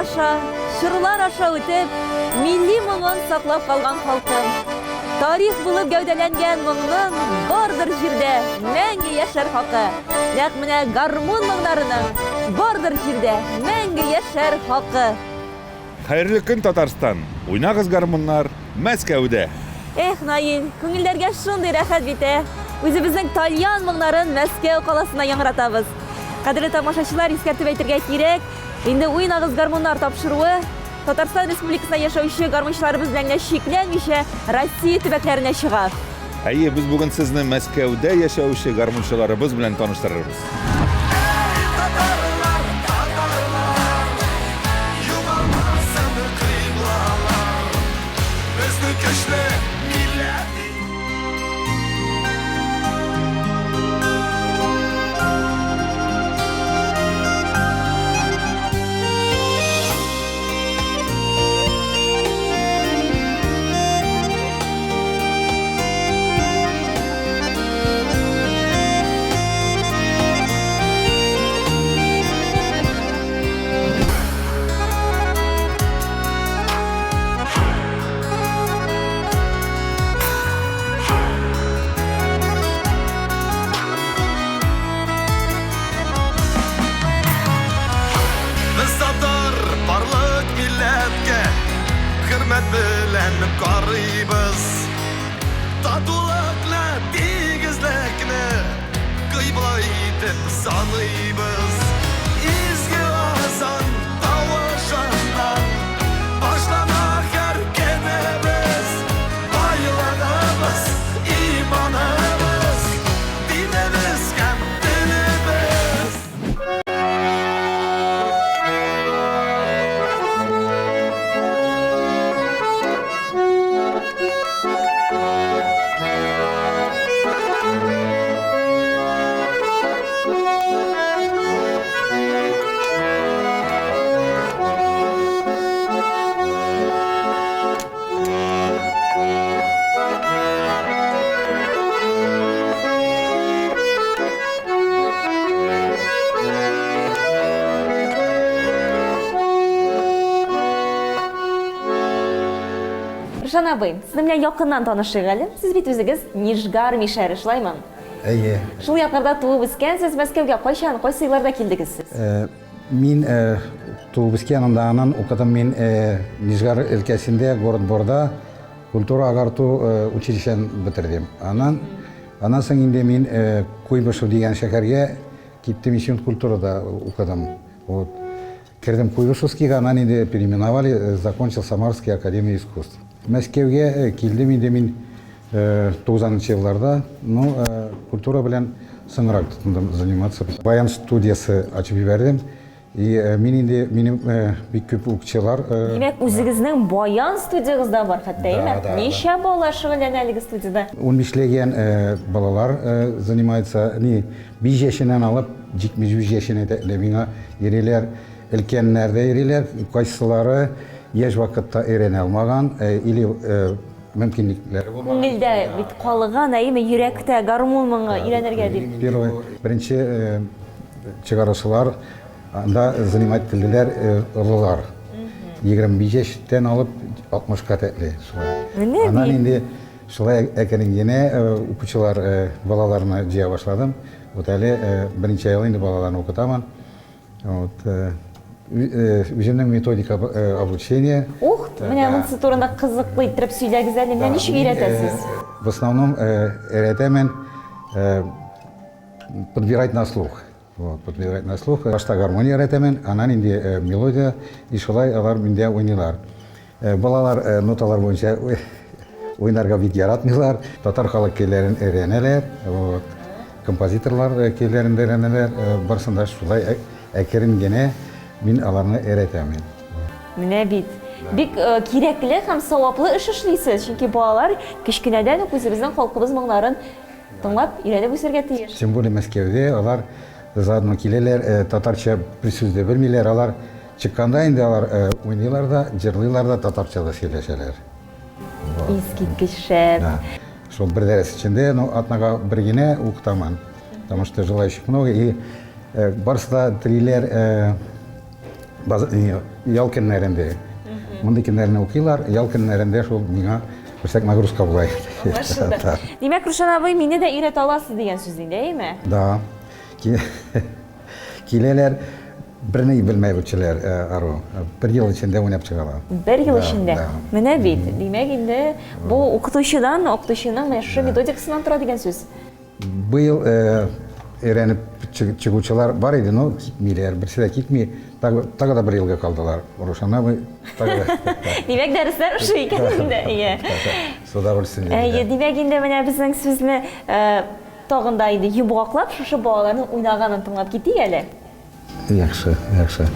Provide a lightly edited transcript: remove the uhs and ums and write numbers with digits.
аша, шырлар аша үтеп, милли моңын саклап калган халкым. Тарих булып гәүдәләнгән моңның бардыр җирдә мәңге яшәр хакы. Нәкъ менә гармун моңнарының бардыр җирдә мәңге яшәр хакы. Хәерле көн, Татарстан! Уйнагыз гармуннар Мәскәүдә. Эх, Наил, күңелләргә шундый рәхәт бите. Үзебезнең тальян моңнарын Мәскәү каласына яңратабыз. Кадерле тамашачылар, искәртеп әйтергә кирәк, инде уйнагыз гармуннар тапшыруы Татарстан Республикасында яшәүче гармунчыларыбыз белән шикләнмичә Россия төбәкләренә чыга. Әйе, без бүген сезне Мәскәүдә яшәүче гармунчыларыбыз белән таныштырырбыз. Qarıyız Tatulukla digizlikni Qıybaytib sanıyız İzgi azan tavışından Başlamak erkenimiz Bayılığımız, imanımız Dinimiz, kendimiz Рушан абый, сез белән якыннан танышыйк әле. Сез бит үзегез Нижгар мишәре, шулаймы? Әйе. Шул якларда туып үскәнсез, Мәскәүгә кайчан, кайсы елларда килдегез сез? Мин туып үскәнемдә анан укыдым мин Нижгар өлкәсендә, город Борда культура агарту училищен бетердем. Анан соң инде мин Куйбышев дигән шәһәргә киттем, институт культурада укыдым. Вот. Кирдем Куйбышевскийга, анан инде переименовали, закончил Самарский академия искусств. Мәскәүгә килдем инде мин 90-нчы елларда, культура белән соңрак тотындым заниматься. Баян студиясы ачып җибәрдем. И мин инде минем бик күп укчылар. Димәк, үзегезнең баян студиягызда бар хәтта, әйме? Ничә балалар шөгыльләнә әлеге студияда? 15-легән балалар занимается, 5 яшеннән алып 75 яшенә тәкле миңа йөриләр, өлкәннәр дә йөриләр, кайсылары яшь вакытта өйрәнә алмаган или мөмкинлекләре булмаган. Күңелдә бит калган, әйме, йөрәктә гармун моңы өйрәнергә дип. Беренче чыгарышылар анда занимать килделәр ырлылар. 25 яшьтән алып 60-ка тәкле шулай. Аннан инде шулай әкрен-генә укучылар балаларны җыя башладым. Вот әле беренче ел инде балаларны укытамын. Вот үземнең методика обучения. Ух, менә монсы турында кызыклы итеп сөйләгез әле, менә ничек өйрәтәсез? В основном өйрәтәмен подбирать на слух. Вот, подбирать на слух. Башта гармония өйрәтәмен, аннан инде мелодия, и шулай алар миндә уйныйлар. Балалар ноталар буенча уйнарга бик яратмыйлар. Татар халык көйләрен өйрәнәләр. Вот. Композиторлар көйләрен өйрәнәләр. Барсында шулай әкрен генә мин аларны өйрәтәмен. Менә бит. Бик кирәкле һәм саваплы эш эшлисез, чөнки балалар кичкенәдән үк үзебезнең халкыбыз моңнарын тыңлап, өйрәнеп үсәргә тиеш. Тем более Мәскәүдә алар заодно киләләр, татарча присүздә белмиләр, алар чыкканда инде алар уйныйлар да, җырлыйлар да, татарча да сөйләшәләр. Искиткеч шәп. Шул бер дәрес içinde, атнага бер генә укытамын. Потому что желающих много, и барсы да телиләр ял көннәрендә. Мондый көннәрне укыйлар, ял көннәрендә шул миңа берсәк нагрузка була. Димәк, Рушан абый, мине дә өйрәтә аласыз дигән сүз инде, әйме? Да. Киләләр берни белмәй үтчеләр ару. Бер ел эчендә уйнап чыгалар. Бер ел Да, эчендә. да. Менә бит. Димәк, инде бу укытучыдан, укытучының менә шушы методикасыннан тора дигән сүз. Быел өйрәнеп чыгучылар бар иде, но китмиләр. Берсе дә китми. Тагы да бер елга калдылар. Рушан абый тагы. Димәк, дәресләр ошо икән инде. Ие. С удовольствием. Димәк, инде менә безнең сүзне тагын да инде йомгаклап, шушы балаларның уйнаганын тыңлап китик әле. Яхшы, яхшы.